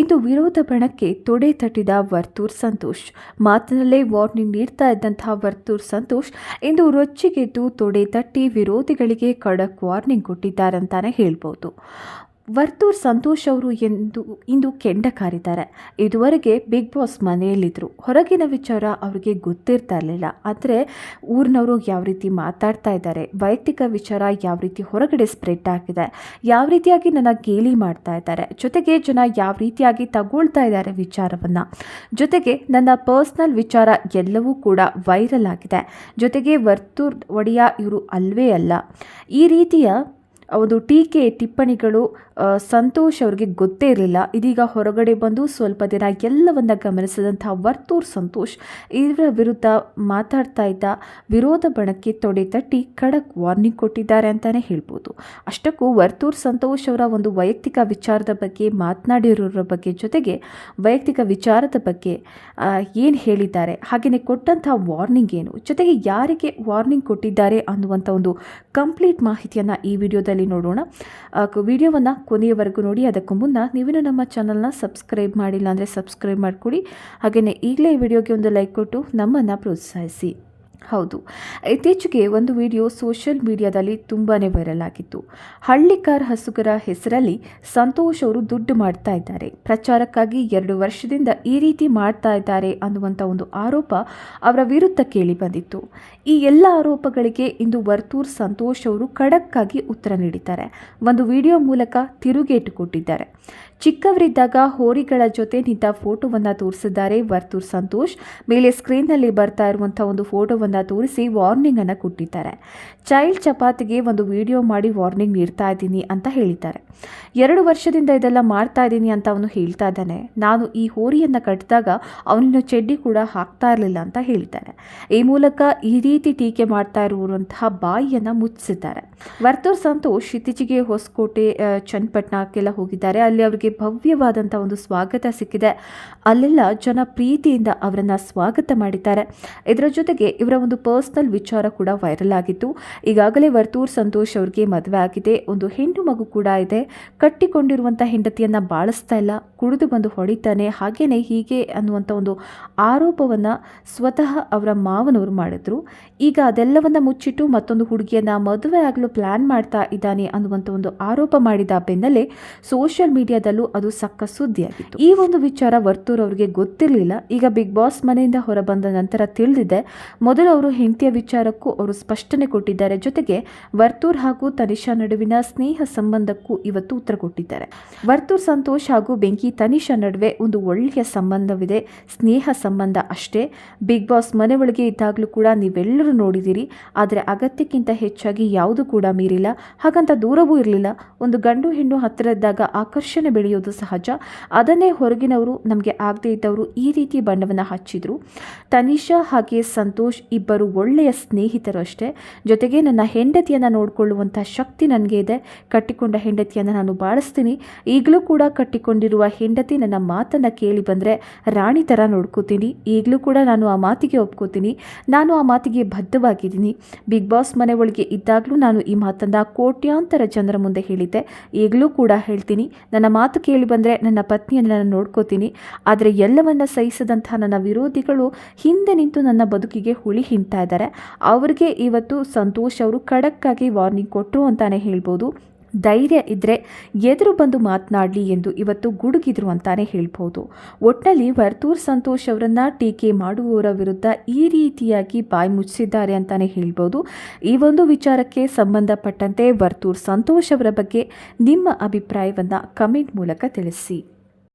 ಇಂದು ವಿರೋಧ ಬಣಕ್ಕೆ ತೊಡೆ ತಟ್ಟಿದ ವರ್ತೂರ್ ಸಂತೋಷ್. ಮಾತಿನಲ್ಲೇ ವಾರ್ನಿಂಗ್ ನೀಡ್ತಾ ಇದ್ದಂತಹ ವರ್ತೂರ್ ಸಂತೋಷ್ ಇಂದು ರೊಚ್ಚಿಗೆದ್ದು ತೊಡೆ ತಟ್ಟಿ ವಿರೋಧಿಗಳಿಗೆ ಖಡಕ್ ವಾರ್ನಿಂಗ್ ಕೊಟ್ಟಿದ್ದಾರಂತಾನೆ ಹೇಳ್ಬೋದು. ವರ್ತೂರ್ ಸಂತೋಷ್ ಅವರು ಇಂದು ಕೆಂಡ ಕಾರಿದ್ದಾರೆ. ಇದುವರೆಗೆ ಬಿಗ್ ಬಾಸ್ ಮನೆಯಲ್ಲಿದ್ದರು. ಹೊರಗಿನ ವಿಚಾರ ಅವರಿಗೆ ಗೊತ್ತಿರ್ತಾ ಇರಲಿಲ್ಲ. ಆದರೆ ಊರಿನವರು ಯಾವ ರೀತಿ ಮಾತಾಡ್ತಾ ಇದ್ದಾರೆ, ವೈಯಕ್ತಿಕ ವಿಚಾರ ಯಾವ ರೀತಿ ಹೊರಗಡೆ ಸ್ಪ್ರೆಡ್ ಆಗಿದೆ, ಯಾವ ರೀತಿಯಾಗಿ ನನ್ನ ಗೇಲಿ ಮಾಡ್ತಾ ಇದ್ದಾರೆ, ಜೊತೆಗೆ ಜನ ಯಾವ ರೀತಿಯಾಗಿ ತಗೊಳ್ತಾ ಇದ್ದಾರೆ ವಿಚಾರವನ್ನು, ಜೊತೆಗೆ ನನ್ನ ಪರ್ಸ್ನಲ್ ವಿಚಾರ ಎಲ್ಲವೂ ಕೂಡ ವೈರಲ್ ಆಗಿದೆ. ಜೊತೆಗೆ ವರ್ತೂರ್ ಒಡೆಯ ಇವರು ಅಲ್ವೇ ಅಲ್ಲ, ಈ ರೀತಿಯ ಒಂದು ಟೀಕೆ ಟಿಪ್ಪಣಿಗಳು ಸಂತೋಷ್ ಅವರಿಗೆ ಗೊತ್ತೇ ಇರಲಿಲ್ಲ. ಇದೀಗ ಹೊರಗಡೆ ಬಂದು ಸ್ವಲ್ಪ ದಿನ ಎಲ್ಲವನ್ನ ಗಮನಿಸಿದಂಥ ವರ್ತೂರ್ ಸಂತೋಷ್ ಇವರ ವಿರುದ್ಧ ಮಾತಾಡ್ತಾ ಇದ್ದ ವಿರೋಧ ಬಣಕ್ಕೆ ತೊಡೆ ತಟ್ಟಿ ಖಡಕ್ ವಾರ್ನಿಂಗ್ ಕೊಟ್ಟಿದ್ದಾರೆ ಅಂತಲೇ ಹೇಳ್ಬೋದು. ಅಷ್ಟಕ್ಕೂ ವರ್ತೂರ್ ಸಂತೋಷ್ ಅವರ ಒಂದು ವೈಯಕ್ತಿಕ ವಿಚಾರದ ಬಗ್ಗೆ ಮಾತನಾಡಿರೋರ ಬಗ್ಗೆ, ಜೊತೆಗೆ ವೈಯಕ್ತಿಕ ವಿಚಾರದ ಬಗ್ಗೆ ಏನು ಹೇಳಿದ್ದಾರೆ, ಹಾಗೆಯೇ ಕೊಟ್ಟಂಥ ವಾರ್ನಿಂಗ್ ಏನು, ಜೊತೆಗೆ ಯಾರಿಗೆ ವಾರ್ನಿಂಗ್ ಕೊಟ್ಟಿದ್ದಾರೆ ಅನ್ನುವಂಥ ಒಂದು ಕಂಪ್ಲೀಟ್ ಮಾಹಿತಿಯನ್ನು ಈ ವಿಡಿಯೋದಲ್ಲಿ ನೋಡೋಣ. ವಿಡಿಯೋವನ್ನು ಕೊನೆಯವರೆಗೂ ನೋಡಿ. ಅದಕ್ಕೂ ಮುನ್ನ ನೀವೇನು ನಮ್ಮ ಚಾನಲ್ನ ಸಬ್ಸ್ಕ್ರೈಬ್ ಮಾಡಿಲ್ಲ ಅಂದರೆ ಸಬ್ಸ್ಕ್ರೈಬ್ ಮಾಡಿಕೊಡಿ. ಹಾಗೆಯೇ ಈಗಲೇ ಈ ವಿಡಿಯೋಗೆ ಒಂದು ಲೈಕ್ ಕೊಟ್ಟು ನಮ್ಮನ್ನು ಪ್ರೋತ್ಸಾಹಿಸಿ. ಹೌದು, ಇತ್ತೀಚೆಗೆ ಒಂದು ವಿಡಿಯೋ ಸೋಷಿಯಲ್ ಮೀಡಿಯಾದಲ್ಲಿ ತುಂಬಾ ವೈರಲ್ ಆಗಿತ್ತು. ಹಳ್ಳಿಕಾರ್ ಹಸುಗರ ಹೆಸರಲ್ಲಿ ಸಂತೋಷ್ ಅವರು ದುಡ್ಡು ಮಾಡ್ತಾ ಇದ್ದಾರೆ, ಪ್ರಚಾರಕ್ಕಾಗಿ 2 ವರ್ಷದಿಂದ ಈ ರೀತಿ ಮಾಡ್ತಾ ಇದ್ದಾರೆ ಅನ್ನುವಂಥ ಒಂದು ಆರೋಪ ಅವರ ವಿರುದ್ಧ ಕೇಳಿ ಬಂದಿತ್ತು. ಈ ಎಲ್ಲ ಆರೋಪಗಳಿಗೆ ಇಂದು ವರ್ತೂರ್ ಸಂತೋಷ್ ಅವರು ಖಡಕ್ ಆಗಿ ಉತ್ತರ ನೀಡಿದ್ದಾರೆ. ಒಂದು ವಿಡಿಯೋ ಮೂಲಕ ತಿರುಗೇಟು ಕೊಟ್ಟಿದ್ದಾರೆ. ಚಿಕ್ಕವರಿದ್ದಾಗ ಹೋರಿಗಳ ಜೊತೆ ನಿಂತ ಫೋಟೋವನ್ನು ತೋರಿಸಿದ್ದಾರೆ ವರ್ತೂರ್ ಸಂತೋಷ್. ಮೇಲೆ ಸ್ಕ್ರೀನ್ನಲ್ಲಿ ಬರ್ತಾ ಇರುವಂಥ ಒಂದು ಫೋಟೋವನ್ನು ತೋರಿಸಿ ವಾರ್ನಿಂಗ್ ಅನ್ನು ಕೊಟ್ಟಿದ್ದಾರೆ. ಚೈಲ್ಡ್ ಚಪಾತಿಗೆ ಒಂದು ವಿಡಿಯೋ ಮಾಡಿ ವಾರ್ನಿಂಗ್ ನೀಡ್ತಾ ಇದ್ದೀನಿ ಅಂತ ಹೇಳಿದ್ದಾರೆ. 2 ವರ್ಷದಿಂದ ಇದೆಲ್ಲ ಮಾಡ್ತಾ ಇದ್ದೀನಿ ಅಂತ ಅವನು ಹೇಳ್ತಾ ಇದ್ದಾನೆ. ನಾನು ಈ ಹೋರಿಯನ್ನು ಕಟ್ಟಿದಾಗ ಅವನನ್ನು ಚಡ್ಡಿ ಕೂಡ ಹಾಕ್ತಾ ಇರಲಿಲ್ಲ ಅಂತ ಹೇಳಿದ್ದಾರೆ. ಈ ಮೂಲಕ ಈ ರೀತಿ ಟೀಕೆ ಮಾಡ್ತಾ ಇರುವಂತಹ ಬಾಯಿಯನ್ನು ಮುಚ್ಚಿಸಿದ್ದಾರೆ. ವರ್ತೂರ್ ಸಂತೋಷ್ ಇತ್ತೀಚೆಗೆ ಹೊಸಕೋಟೆ, ಚನ್ನಪಟ್ಟಣಕ್ಕೆಲ್ಲ ಹೋಗಿದ್ದಾರೆ. ಅಲ್ಲಿ ಅವರಿಗೆ ಭವ್ಯವಾದಂಥ ಒಂದು ಸ್ವಾಗತ ಸಿಕ್ಕಿದೆ. ಅಲ್ಲೆಲ್ಲ ಜನ ಪ್ರೀತಿಯಿಂದ ಅವರನ್ನು ಸ್ವಾಗತ ಮಾಡಿದ್ದಾರೆ. ಇದರ ಜೊತೆಗೆ ಇವರ ಒಂದು ಪರ್ಸ್ನಲ್ ವಿಚಾರ ಕೂಡ ವೈರಲ್ ಆಗಿತ್ತು. ಈಗಾಗಲೇ ವರ್ತೂರ್ ಸಂತೋಷ್ ಅವರಿಗೆ ಮದುವೆ ಆಗಿದೆ, ಒಂದು ಹೆಣ್ಣು ಮಗು ಕೂಡ ಇದೆ. ಕಟ್ಟಿಕೊಂಡಿರುವಂಥ ಹೆಂಡತಿಯನ್ನು ಬಾಳಿಸ್ತಾ ಇಲ್ಲ, ಕುಡಿದು ಬಂದು ಹೊಡಿತಾನೆ, ಹಾಗೇನೆ ಹೀಗೆ ಅನ್ನುವಂಥ ಒಂದು ಆರೋಪವನ್ನು ಸ್ವತಃ ಅವರ ಮಾವನವರು ಮಾಡಿದ್ರು. ಈಗ ಅದೆಲ್ಲವನ್ನ ಮುಚ್ಚಿಟ್ಟು ಮತ್ತೊಂದು ಹುಡುಗಿಯನ್ನ ಮದುವೆ ಆಗಲು ಪ್ಲಾನ್ ಮಾಡ್ತಾ ಇದ್ದಾನೆ ಅನ್ನುವಂಥ ಒಂದು ಆರೋಪ ಮಾಡಿದ ಬೆನ್ನಲ್ಲೇ ಸೋಷಿಯಲ್ ಮೀಡಿಯಾದಲ್ಲೂ ಅದು ಸಕ್ಕ ಸುದ್ದಿಯಾಗಿತ್ತು. ಈ ಒಂದು ವಿಚಾರ ವರ್ತೂರ್ ಅವರಿಗೆ ಗೊತ್ತಿರಲಿಲ್ಲ. ಈಗ ಬಿಗ್ ಬಾಸ್ ಮನೆಯಿಂದ ಹೊರಬಂದ ನಂತರ ತಿಳಿದಿದೆ. ಮೊದಲು ಅವರು ಹೆಂಡತಿಯ ವಿಚಾರಕ್ಕೂ ಅವರು ಸ್ಪಷ್ಟನೆ ಕೊಟ್ಟಿದ್ದಾರೆ. ಜೊತೆಗೆ ವರ್ತೂರ್ ಹಾಗೂ ತನಿಷಾ ನಡುವಿನ ಸ್ನೇಹ ಸಂಬಂಧಕ್ಕೂ ಇವತ್ತು ಉತ್ತರ ಕೊಟ್ಟಿದ್ದಾರೆ. ವರ್ತೂರ್ ಸಂತೋಷ್ ಹಾಗೂ ಬೆಂಕಿ ತನಿಷಾ ನಡುವೆ ಒಂದು ಒಳ್ಳೆಯ ಸಂಬಂಧವಿದೆ, ಸ್ನೇಹ ಸಂಬಂಧ ಅಷ್ಟೇ. ಬಿಗ್ ಬಾಸ್ ಮನೆ ಒಳಗೆ ಇದ್ದಾಗಲೂ ಕೂಡ ನೀವೆಲ್ಲರೂ ನೋಡಿದ್ದೀರಿ. ಆದರೆ ಅಗತ್ಯಕ್ಕಿಂತ ಹೆಚ್ಚಾಗಿ ಯಾವುದು ಕೂಡ ಮೀರಿಲ್ಲ, ಹಾಗಂತ ದೂರವೂ ಇರಲಿಲ್ಲ. ಒಂದು ಗಂಡು ಹೆಣ್ಣು ಹತ್ತಿರ ಇದ್ದಾಗ ಆಕರ್ಷಣೆ ಬೆಳೆಯೋದು ಸಹಜ. ಅದನ್ನೇ ಹೊರಗಿನವರು, ನಮಗೆ ಆಗದೆ ಇದ್ದವರು ಈ ರೀತಿ ಬಣ್ಣವನ್ನು ಹಚ್ಚಿದ್ರು. ತನಿಷಾ ಹಾಗೆ ಸಂತೋಷ್ ಇಬ್ಬರು ಒಳ್ಳೆಯ ಸ್ನೇಹಿತರು ಅಷ್ಟೇ. ಜೊತೆಗೆ ನನ್ನ ಹೆಂಡತಿಯನ್ನು ನೋಡಿಕೊಳ್ಳುವಂಥ ಶಕ್ತಿ ನನಗೆ ಇದೆ. ಕಟ್ಟಿಕೊಂಡ ಹೆಂಡತಿಯನ್ನು ನಾನು ಬಾಳಿಸ್ತೀನಿ. ಈಗಲೂ ಕೂಡ ಕಟ್ಟಿಕೊಂಡಿರುವ ಹೆಂಡತಿ ನನ್ನ ಮಾತನ್ನು ಕೇಳಿ ಬಂದರೆ ರಾಣಿ ಥರ ನೋಡ್ಕೋತೀನಿ. ಈಗಲೂ ಕೂಡ ನಾನು ಆ ಮಾತಿಗೆ ಒಪ್ಕೋತೀನಿ. ನಾನು ಆ ಮಾತಿಗೆ ಬದ್ಧವಾಗಿದ್ದೀನಿ. ಬಿಗ್ ಬಾಸ್ ಮನೆ ಒಳಗೆ ಇದ್ದಾಗಲೂ ನಾನು ಈ ಮಾತನ್ನು ಕೋಟ್ಯಾಂತರ ಜನರ ಮುಂದೆ ಹೇಳಿದ್ದೆ, ಈಗಲೂ ಕೂಡ ಹೇಳ್ತೀನಿ. ನನ್ನ ಮಾತು ಕೇಳಿ ಬಂದರೆ ನನ್ನ ಪತ್ನಿಯನ್ನು ನಾನು ನೋಡ್ಕೋತೀನಿ. ಆದರೆ ಎಲ್ಲವನ್ನ ಸಹಿಸದಂತಹ ನನ್ನ ವಿರೋಧಿಗಳು ಹಿಂದೆ ನಿಂತು ನನ್ನ ಬದುಕಿಗೆ ಹುಳಿ ಹಿಂಡ್ತಾ ಇದ್ದಾರೆ. ಅವರಿಗೆ ಇವತ್ತು ಸಂತೋಷ್ ಅವರು ಖಡಕ್ಕಾಗಿ ವಾರ್ನಿಂಗ್ ಕೊಟ್ಟರು ಅಂತಾನೆ ಹೇಳ್ಬೋದು. ಧೈರ್ಯ ಇದ್ದರೆ ಎದುರು ಬಂದು ಮಾತನಾಡಲಿ ಎಂದು ಇವತ್ತು ಗುಡುಗಿದ್ರು ಅಂತಾನೆ ಹೇಳ್ಬೋದು. ಒಟ್ಟಿನಲ್ಲಿ ವರ್ತೂರ್ ಸಂತೋಷ್ ಅವರನ್ನು ಟೀಕೆ ಮಾಡುವವರ ವಿರುದ್ಧ ಈ ರೀತಿಯಾಗಿ ಬಾಯಿ ಮುಚ್ಚಿದ್ದಾರೆ ಅಂತಾನೆ ಹೇಳ್ಬೋದು. ಈ ಒಂದು ವಿಚಾರಕ್ಕೆ ಸಂಬಂಧಪಟ್ಟಂತೆ ವರ್ತೂರ್ ಸಂತೋಷ್ ಅವರ ಬಗ್ಗೆ ನಿಮ್ಮ ಅಭಿಪ್ರಾಯವನ್ನು ಕಮೆಂಟ್ ಮೂಲಕ ತಿಳಿಸಿ.